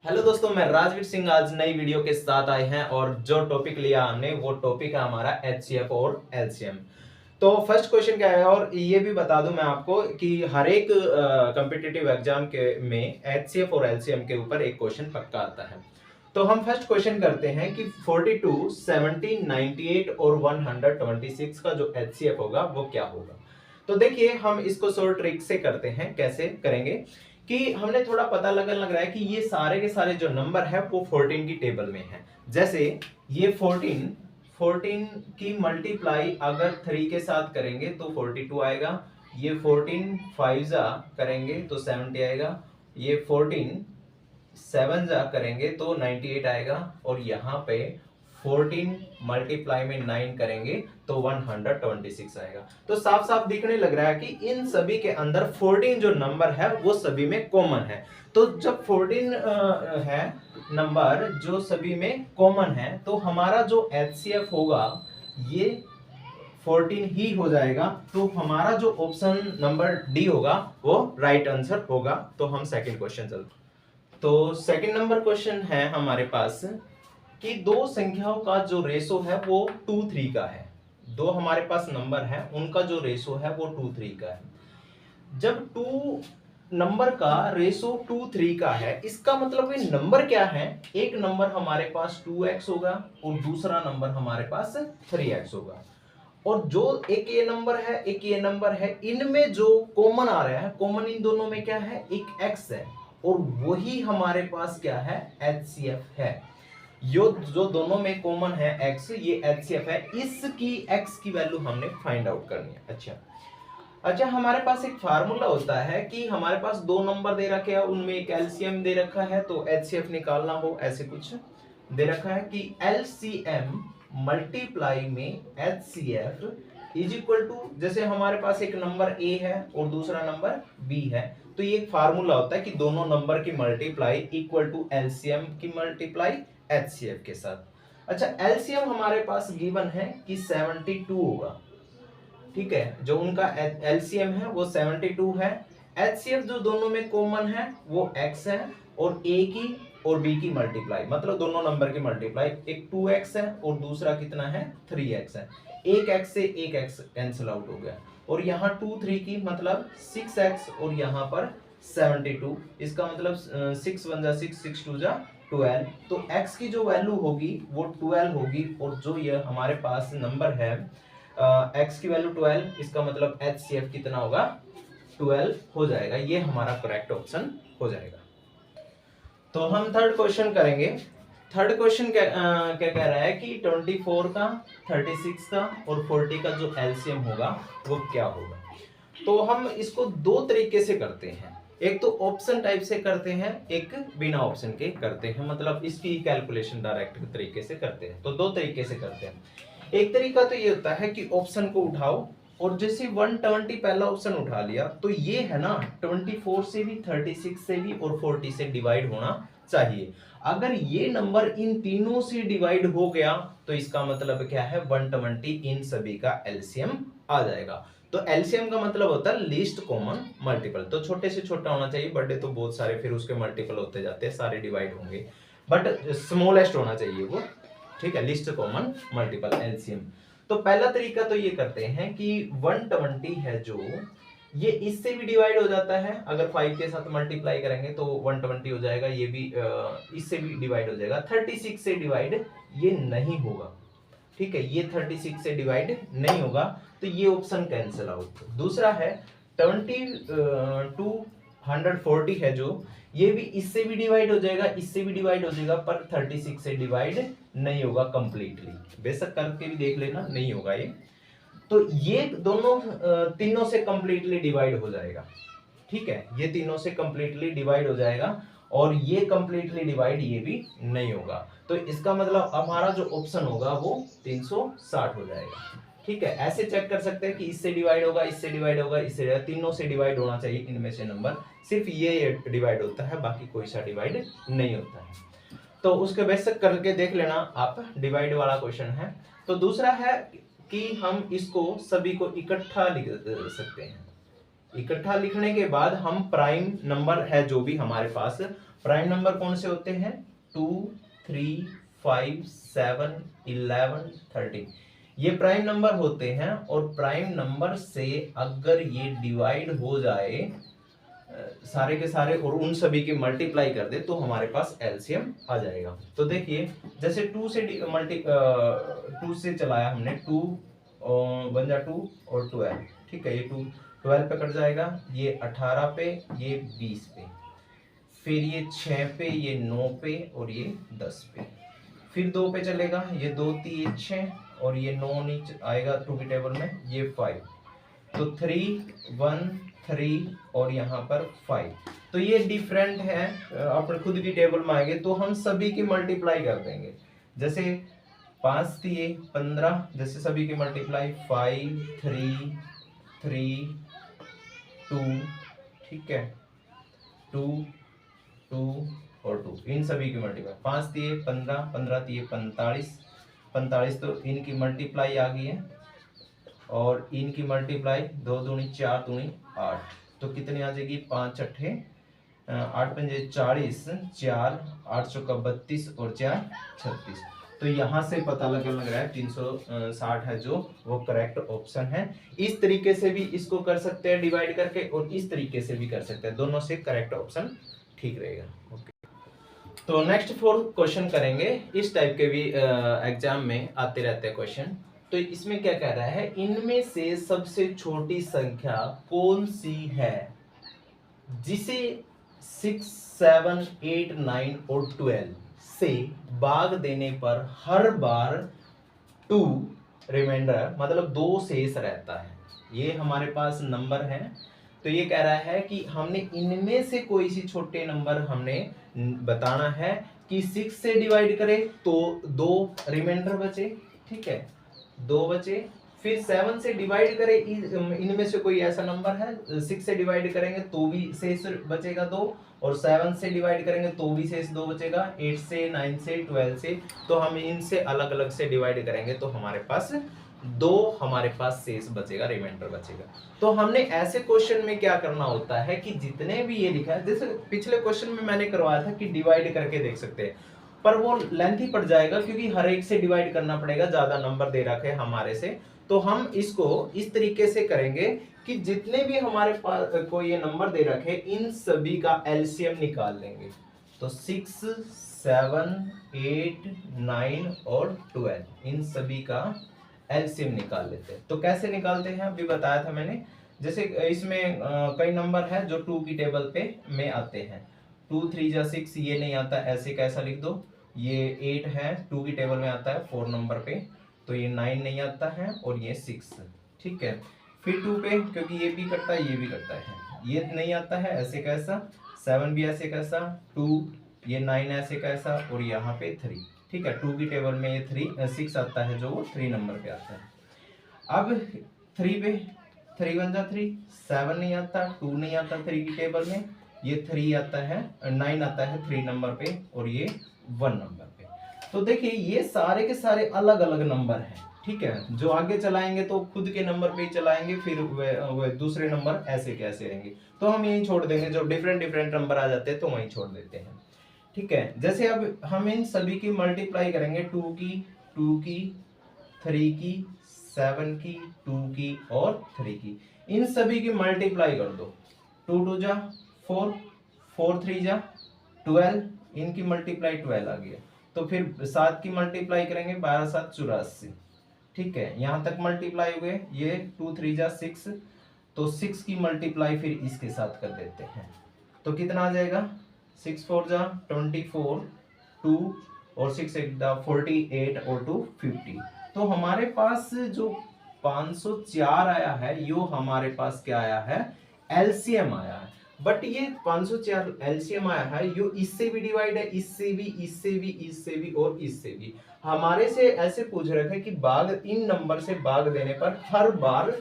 Hello दोस्तों, मैं राजवीर सिंह आज नई वीडियो के साथ आए हैं और जो टॉपिक लिया हमने वो टॉपिक है हमारा एचसीएफ और एलसीएम। तो फर्स्ट क्वेश्चन क्या है, और ये भी बता दूं मैं आपको कि हर एक कॉम्पिटिटिव एग्जाम के में एचसीएफ और एलसीएम के ऊपर एक क्वेश्चन पक्का आता है। तो हम फर्स्ट क्वेश्चन करते हैं कि 42, 70, 98 और 126 का जो एचसीएफ होगा वो क्या होगा। तो देखिए, हम इसको शॉर्ट ट्रिक से करते हैं। कैसे करेंगे कि हमने थोड़ा पता लग रहा है कि ये सारे के सारे जो नंबर है वो 14 की टेबल में है। जैसे ये 14 की मल्टीप्लाई अगर 3 के साथ करेंगे तो 42 आएगा। ये 14 5 जा करेंगे तो 70 आएगा। ये 14 7 जा करेंगे तो 98 आएगा। और यहाँ पे 14 मल्टीप्लाई में 9 करेंगे तो 126 आएगा। तो साफ साफ दिखने लग रहा है कि इन सभी के अंदर 14 जो नंबर है वो सभी में कॉमन है। तो जब 14 है नंबर जो सभी में कॉमन है, तो हमारा जो एचसीएफ होगा ये 14 ही हो जाएगा। तो हमारा जो ऑप्शन नंबर डी होगा वो राइट आंसर होगा। तो हम सेकंड क्वेश्चन चलते हैं। तो सेकंड नंबर क्वेश्चन है हमारे पास कि दो संख्याओं का जो रेशो है वो 2-3 का है। दो हमारे पास नंबर है, उनका जो रेशो है वो 2-3 का है। जब टू नंबर का रेशो 2-3 का है, इसका मतलब ये नंबर क्या है। एक नंबर हमारे पास 2x होगा और दूसरा नंबर हमारे पास 3x होगा। और जो एक ये नंबर है एक ये नंबर है, इनमें जो कॉमन आ रहा है, कॉमन इन दोनों में क्या है, एक x है। और वही हमारे पास क्या है, एचसीएफ है। यो जो दोनों में कॉमन है x, ये एचसीएफ है। इसकी x की वैल्यू हमने फाइंड आउट करनी है। अच्छा, हमारे पास एक फार्मूला होता है कि हमारे पास दो नंबर दे रखे हैं, उनमें एक एलसीएम दे रखा है, तो एचसीएफ निकालना हो ऐसे कुछ दे रखा है कि एलसीएम मल्टीप्लाई में एचसीएफ इज इक्वल टू, जैसे हमारे पास एक नंबर ए है और दूसरा नंबर बी है, तो ये एक फार्मूला होता है कि दोनों नंबर की मल्टीप्लाई इक्वल टू एलसीएम की मल्टीप्लाई एचसीएफ के साथ। अच्छा, एलसीएम हमारे पास गिवन है कि 72 होगा। ठीक है, जो उनका एलसीएम है वो 72 है। एचसीएफ जो दोनों में कॉमन है वो x है, और a की और b की मल्टीप्लाई, मतलब दोनों नंबर की मल्टीप्लाई, एक 2x है और दूसरा कितना है, 3x है। एक x से एक x कैंसिल आउट हो गया। और यहाँ 2 3 की मतलब 6x और यहाँ पर 72, इसका मतलब 6 1 जा 6 6 2 जा 12। तो x की जो वैल्यू होगी वो 12 होगी, और जो ये हमारे पास नंबर है x की वैल्यू 12, इसका मतलब एचसीएफ कितना होगा, 12 हो जाएगा। ये हमारा करेक्ट ऑप्शन हो जाएगा। तो हम थर्ड क्वेश्चन करेंगे। थर्ड क्वेश्चन क्या कह रहा है कि 24 का, 36 का और 40 का जो एलसीएम होगा वो क्या होगा। तो हम इसको दो तरीके से करते हैं। एक तो ऑप्शन टाइप से करते हैं, एक बिना ऑप्शन के करते हैं, मतलब इसकी कैलकुलेशन डायरेक्ट तरीके से करते हैं। तो दो तरीके से करते हैं। एक तरीका तो ये होता है कि ऑप्शन को उठाओ, और जैसे 120 पहला ऑप्शन उठा लिया तो ये है ना 24 से भी, 36 से भी और 40 से डिवाइड होना चाहिए। अगर ये नंबर इन तीनों से डिवाइड हो गया तो इसका मतलब क्या है, 120 इन सभी का एलसीएम आ जाएगा। तो एलसीएम का मतलब होता है लीस्ट कॉमन मल्टीपल। तो छोटे से छोटा होना चाहिए, बड़े तो बहुत सारे फिर उसके मल्टीपल होते जाते हैं, सारे डिवाइड होंगे, बट स्मॉलेस्ट होना चाहिए वो। ठीक है, लिस्ट कॉमन मल्टीपल एलसीएम। तो पहला तरीका तो ये करते हैं कि 120 है जो, ये इससे भी डिवाइड हो जाता है। अगर 5 के साथ मल्टीप्लाई करेंगे तो 120 हो जाएगा। ये भी इससे भी डिवाइड हो जाएगा। 36 से डिवाइड ये नहीं होगा। ठीक है, ये 36 से डिवाइड नहीं होगा, तो ये ऑप्शन कैंसिल आउट। दूसरा है 240 है जो, ये भी इससे भी डिवाइड हो जाएगा, इससे भी डिवाइड हो जाएगा, पर 36 से डिवाइड नहीं होगा कंप्लीटली। बेशक करके भी देख लेना, नहीं होगा ये। तो ये दोनों तीनों से कंप्लीटली डिवाइड हो जाएगा। ठीक है, ये तीनों से कंप्लीटली डिवाइड हो जाएगा, और ये कंप्लीटली डिवाइड ये भी नहीं होगा। तो इसका मतलब हमारा जो ऑप्शन होगा वो 360 हो जाएगा। ठीक है, ऐसे चेक कर सकते हैं कि इससे डिवाइड होगा, इससे डिवाइड होगा, इससे, तीनों से डिवाइड होना चाहिए इनमें से नंबर, सिर्फ ये डिवाइड होता है, बाकी कोई सा डिवाइड नहीं होता है। तो उसके बेसिक करके देख लेना आप, डिवाइड वाला क्वेश्चन है। तो दूसरा है कि हम इसको सभी को इकट्ठा लिख सकते हैं। इकट्ठा लिखने के बाद हम प्राइम नंबर है जो भी हमारे पास, प्राइम नंबर कौन से होते हैं? 2, 3, 5, 7, 11, 13 ये प्राइम नंबर होते हैं। और प्राइम नंबर से अगर ये डिवाइड हो जाए सारे के सारे और उन सभी की मल्टीप्लाई कर दे तो हमारे पास एलसीएम आ जाएगा। तो देखिए जैसे 2 से 2 से चलाया हमने, 2 1 जा 2 और 12, ठीक है, ये 2 12 पे कट जाएगा, ये 18 पे, ये 20 पे, फिर ये 6 पे, ये 9 पे और ये 10 पे, फिर 2 पे चलेगा, ये 2 3 6 और ये 9 नीचे आएगा 2 की टेबल में, ये 5, तो 3 1 3 और यहाँ पर 5। तो ये डिफरेंट है, अपने खुद की टेबल में आएंगे तो हम सभी की मल्टीप्लाई कर देंगे। जैसे 5 दिए 15, जैसे सभी की मल्टीप्लाई 5 3 3 2, ठीक है, 2 2 और 2, इन सभी की मल्टीप्लाई 5 दिए 15 15 दिए 45 45, तो इनकी मल्टीप्लाई आ गई है और इनकी मल्टीप्लाई 2 दूनी 4 दूनी 8, तो कितनी आ जाएगी? 5 अट्ठे 8 पंजे 40, 4 8 चौका 32 और 4 36। तो यहाँ से पता लग रहा है 360 है जो वो करेक्ट ऑप्शन है। इस तरीके से भी इसको कर सकते हैं डिवाइड करके और इस तरीके से भी कर सकते हैं, दोनों से करेक्ट ऑप्शन ठीक रहेगा। ओके, तो नेक्स्ट 4 क्वेश्चन करेंगे। इस टाइप के भी एग्जाम में आते रहते हैं क्वेश्चन। तो इसमें क्या कह रहा है, इनमें से सबसे छोटी संख्या कौन सी है जिसे 6 7 8 9 और 12 से भाग देने पर हर बार 2 रिमाइंडर मतलब 2 शेष रहता है। ये हमारे पास नंबर है, तो ये कह रहा है कि हमने इनमें से कोई सी छोटे नंबर हमने बताना है कि 6 से डिवाइड करें तो 2 रिमाइंडर बचे, ठीक है, 2 बचे, फिर 7 से डिवाइड करें, इनमें से कोई ऐसा नंबर है 6 से डिवाइड करेंगे तो भी शेष बचेगा 2, और 7 से डिवाइड करेंगे तो भी शेष 2 बचेगा, 8 से 9 से 12 से, तो हम इनसे अलग अलग से डिवाइड करेंगे तो हमारे पास 2 हमारे पास शेष बचेगा, रिमाइंडर बचेगा। तो हमने ऐसे क्वेश्चन में क्या करना होता है कि जितने भी ये लिखा है, जैसे पिछले क्वेश्चन में मैंने करवाया था कि डिवाइड करके देख सकते हैं, पर वो लेंथी पड़ जाएगा क्योंकि हर एक से डिवाइड करना पड़ेगा, ज्यादा नंबर दे रखे हमारे से। तो हम इसको इस तरीके से करेंगे कि जितने भी हमारे पास कोई ये नंबर दे रखे इन सभी का एलसीएम निकाल लेंगे। तो 6 7 8 9 और 12 इन सभी का एलसीएम निकाल लेते हैं। तो कैसे निकालते हैं अभी बताया था मैंने। जैसे इसमें कई नंबर है जो 2 की टेबल पे में आते हैं, 2 3 जा 6 ये नहीं आता, ऐसे कैसा लिख दो, ये 8 है 2 की टेबल में आता है 4 नंबर पे, तो ये 9 नहीं आता है और ये 6, ठीक है, फिर 2 पे क्योंकि ये भी करता है ये भी करता है, ये नहीं आता है ऐसे कैसा, 7 भी ऐसे कैसा, 2 ये 9 ऐसे कैसा और यहाँ पे 3, ठीक है, 2 की टेबल में ये 6 आता है जो वो 3 नंबर पे आता है। अब 3 पे 3 1 जा 3, 7 नहीं आता, 2 नहीं आता 3 की टेबल में, ये 3 आता है 9 आता है 3 नंबर पे और ये 1 नंबर पे। तो देखिए ये सारे के सारे अलग अलग नंबर हैं, ठीक है, जो आगे चलाएंगे तो खुद के नंबर पे ही चलाएंगे, फिर वे दूसरे नंबर ऐसे कैसे रहेंगे, तो हम यही छोड़ देंगे, जो डिफरेंट डिफरेंट नंबर आ जाते हैं तो वहीं छोड़ देते हैं, ठीक है। जैसे अब हम इन सभी की मल्टीप्लाई करेंगे, 2 की 3 की 7 की 2 की और 3 की, इन सभी की मल्टीप्लाई कर दो, 2 2 जा 4, 4 3 जा 12, इनकी मल्टीप्लाई 12 आ गया, तो फिर 7 की मल्टीप्लाई करेंगे 12 7 84, ठीक है, यहाँ तक मल्टीप्लाई हुए, ये 2 3 जा 6, तो 6 की मल्टीप्लाई फिर इसके साथ कर देते हैं, तो कितना आ जाएगा, 6 4 जा 24, 2 और 6 1 जा 48 और 2 50। तो हमारे पास जो 504 आया है यो हमारे पास क्या आया है, एलसीएम आया है। बट ये 504 एलसीएम आया है, यो इससे भी डिवाइड है, इससे भी, इससे भी, इससे भी और इससे भी। हमारे से ऐसे पूछ रहे थे कि भाग इन नंबर से भाग देने पर हर बार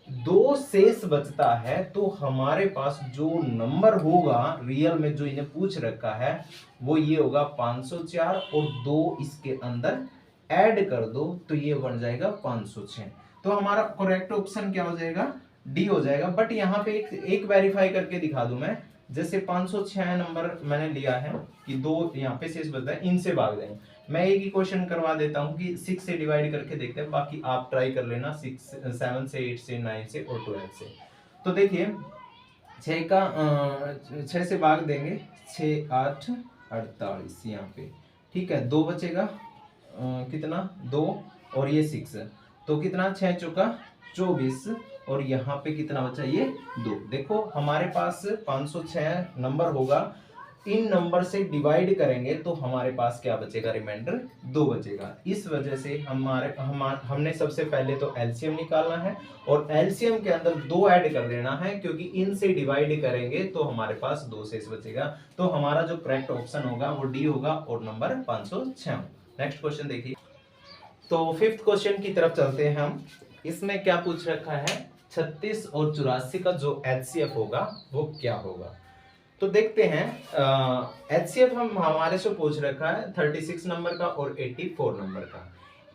2 शेष बचता है, तो हमारे पास जो नंबर होगा रियल में जो इन्हें पूछ रखा है वो ये होगा 504 और 2 इसके अंदर ऐड कर दो तो ये बन जाएगा 506। तो हमारा करेक्ट ऑप्शन क्या हो जाएगा, डी हो जाएगा। बट यहाँ पे एक वेरीफाई करके दिखा दूं मैं, जैसे 506 नंबर मैंने लिया है कि 2 यहाँ पे शेष बचता है, इनसे भाग देंगे। मैं एक ही क्वेश्चन करवा देता हूँ कि 6 से डिवाइड करके देखते हैं, बाकी आप ट्राई कर लेना 6 7 से 8 से 9 से और 12 से। तो देखिए 6 से भाग देंगे, 6 8 48 यहाँ पे, ठीक है। 2 बचेगा, कितना 2 और ये 6, तो कितना 6 चौका 24 और यहाँ पे कितना बचा ये 2। देखो हमारे पास 506 नंबर होगा, इन नंबर से डिवाइड करेंगे तो हमारे पास क्या बचेगा, रिमाइंडर 2 बचेगा। इस वजह से हमने सबसे पहले तो एलसीएम निकालना है और एलसीएम के अंदर 2 ऐड कर देना है, क्योंकि इनसे डिवाइड करेंगे तो हमारे पास 2 शेष बचेगा। तो हमारा जो करेक्ट ऑप्शन होगा वो डी होगा और नंबर 506। नेक्स्ट क्वेश्चन देखिए। तो फिफ्थ क्वेश्चन की तरफ चलते हैं हम। इसमें क्या पूछ रखा है, 36 और 84 का जो एचसीएफ होगा वो क्या होगा। तो देखते हैं, एचसीएफ हम हमारे से पूछ रखा है 36 नंबर का और 84 नंबर का।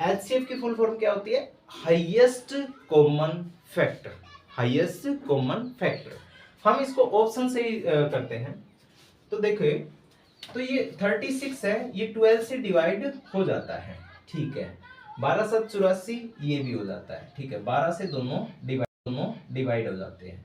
एचसीएफ की फुल फॉर्म क्या होती है, highest common factor. Highest common factor हम इसको ऑप्शन से ही करते हैं। तो देखिए, तो ये 36 है, ये 12 से डिवाइड हो जाता है, ठीक है। 12 7 84 ये भी हो जाता है, ठीक है। 12 से दोनों डिवाइड हो जाते हैं,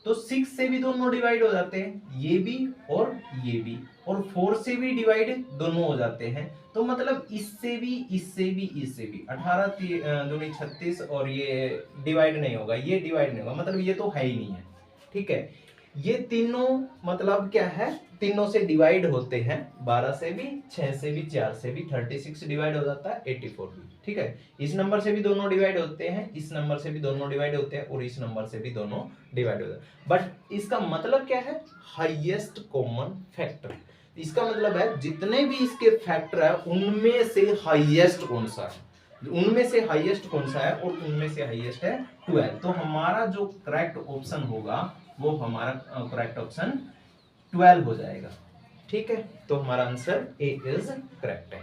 तो 6 से भी दोनों डिवाइड हो जाते हैं, ये भी और ये भी, और 4 से भी डिवाइड दोनों हो जाते हैं। तो मतलब इससे भी, इससे भी, इससे भी 18 दूनी 36 और ये डिवाइड नहीं होगा, ये डिवाइड नहीं होगा, मतलब ये तो है ही नहीं है, ठीक है। ये तीनों मतलब क्या है, तीनों से डिवाइड होते हैं, 12 से भी, 6 से भी, 4 से भी, 36 डिवाइड हो जाता है, 84 भी, ठीक है। इस नंबर से भी दोनों डिवाइड होते हैं, इस नंबर से भी दोनों डिवाइड होते हैं और इस नंबर से भी दोनों डिवाइड होते हैं। बट इसका मतलब क्या है, हाईएस्ट कॉमन फैक्टर। इसका मतलब है जितने भी इसके फैक्टर है उनमें से हाईएस्ट कौन सा है, उनमें से हाईएस्ट कौन सा है, और उनमें से हाईएस्ट है 12। तो हमारा जो करेक्ट ऑप्शन होगा वो हमारा करेक्ट ऑप्शन 12 हो जाएगा, ठीक है। तो हमारा आंसर ए इज करेक्ट है।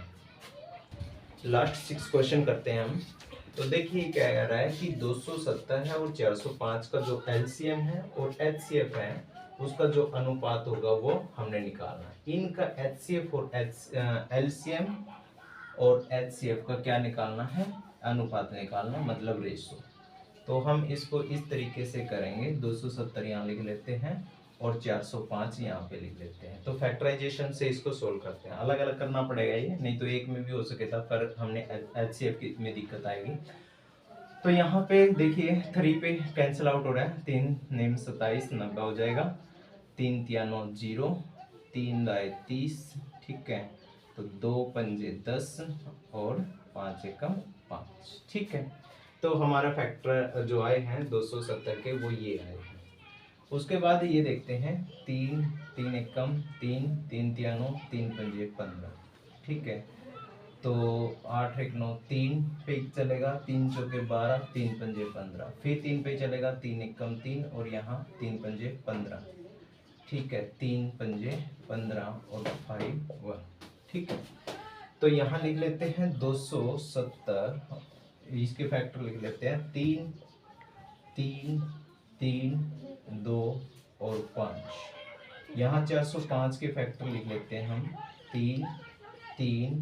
लास्ट 6 क्वेश्चन करते हैं हम। तो देखिए क्या कह रहा है कि 270 है और 405 का जो एलसीएम है और एचसीएफ है उसका जो अनुपात होगा वो हमने निकालना है। इनका एचसीएफ और एलसीएम और एचसीएफ का क्या निकालना है, अनुपात निकालना, मतलब रेशो। तो हम इसको इस तरीके से करेंगे, 270 यहाँ लिख लेते हैं और 405 यहाँ पे लिख लेते हैं। तो फैक्टराइजेशन से इसको सोल्व करते हैं, अलग अलग करना पड़ेगा ये, नहीं तो एक में भी हो सके था, पर हमने एचसीएफ की में दिक्कत आएगी। तो यहाँ पे देखिए 3 पे कैंसिल आउट हो रहा है, 3 नेम 27 90 हो जाएगा, 3 तिया 9 0, 3 दाए 30, ठीक है। तो 2 पंजे 10 और 5 एकम 5, ठीक है। तो हमारा फैक्टर जो आए हैं 270 के वो ये आए हैं। उसके बाद ये देखते हैं, 3 3 एकम 3, 3 तिया 9, 3 पंजे 15, ठीक है। तो 8 1 9 3 पे चलेगा, 3 चौके 12, 3 पंजे 15, फिर 3 पे चलेगा, 3 एकम 3 और यहाँ 3 पंजे 15, ठीक है। 3 पंजे 15 और 5 1, ठीक है। तो यहाँ लिख लेते हैं 270, इसके फैक्टर लिख लेते हैं 3 3 3 2 और 5। यहाँ 405 के फैक्टर लिख लेते हैं हम 3 3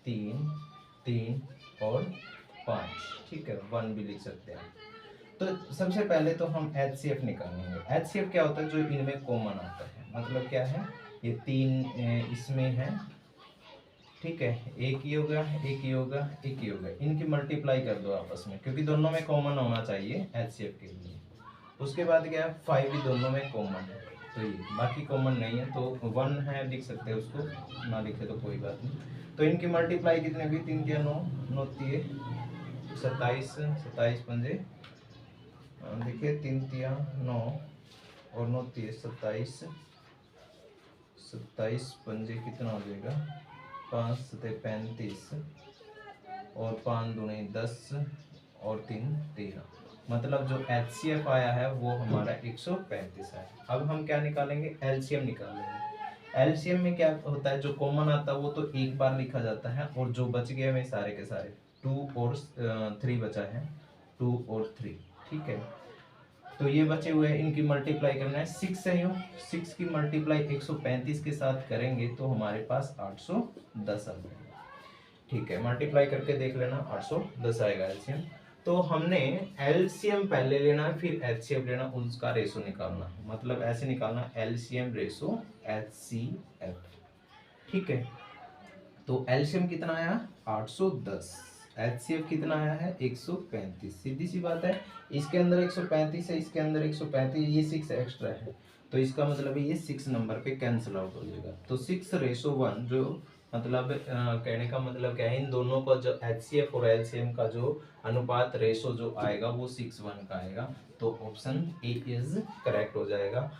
3 3 और 5, ठीक है। 1 भी लिख सकते हैं। तो सबसे पहले तो हम एचसीएफ निकालेंगे। एचसीएफ क्या होता है, जो इनमें कॉमन आता है, मतलब क्या है, ये 3 इसमें है, ठीक है। एक ही होगा, एक ही होगा, एक ही होगा, इनकी मल्टीप्लाई कर दो आपस में, क्योंकि दोनों में कॉमन होना चाहिए एचसीएफ के लिए। उसके बाद क्या है, 5 भी दोनों में कॉमन है, तो ये बाकी कॉमन नहीं है, तो 1 है, लिख सकते हैं उसको, ना लिखे तो कोई बात नहीं। तो इनकी मल्टीप्लाई कितने हुई, 3 तिया 9 9 तिये 27, 27 पंजे, देखिए 3 तिया 9 और 9 तिये 27, 27 पंजे कितना हो जाएगा, 5 सते 35 और 5 दूनी 10 और 3 13, मतलब जो एचसीएफ आया है वो हमारा 135 है। अब हम क्या निकालेंगे, एलसीएम निकालेंगे। एलसीएम में क्या होता है, जो कॉमन आता है वो तो एक बार लिखा जाता है, और जो बच गए में सारे के सारे 2 और 3 बचा है, 2 और 3, ठीक है। तो ये बचे हुए हैं, इनकी मल्टीप्लाई करना है 6 है, 6 की मल्टीप्लाई 135 के साथ करेंगे तो हमारे पास 810 आ जाएगा। ठीक है, मल्टीप्लाई करके देख लेना, 810 आएगा एलसीएम। तो हमने एलसीएम पहले लेना है, फिर एचसीएफ लेना, उसका रेशो निकालना, मतलब ऐसे निकालना एलसीएम रेशो एचसीएफ। ठीक है, तो एलसीएम कितना आया 810, एचसीएफ कितना आया है 135। सीधी सी बात है, इसके अंदर 135 है, इसके अंदर 135, ये 6 एक्स्ट्रा है, तो इसका मतलब है ये 6 नंबर पे कैंसिल आउट हो जाएगा। तो 6:1 जो मतलब कहने का मतलब क्या है, इन दोनों का जो एचसीएफ और एलसीएम का जो अनुपात रेशो जो आएगा वो 6:1 का आएगा। तो ऑप्शन ए इज करेक्ट हो जाएगा।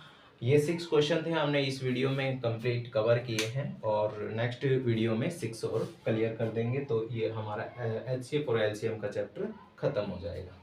ये 6 क्वेश्चन थे, हमने इस वीडियो में कंप्लीट कवर किए हैं और नेक्स्ट वीडियो में 6 और क्लियर कर देंगे, तो ये हमारा एचसीएफ और एलसीएम का चैप्टर खत्म हो जाएगा।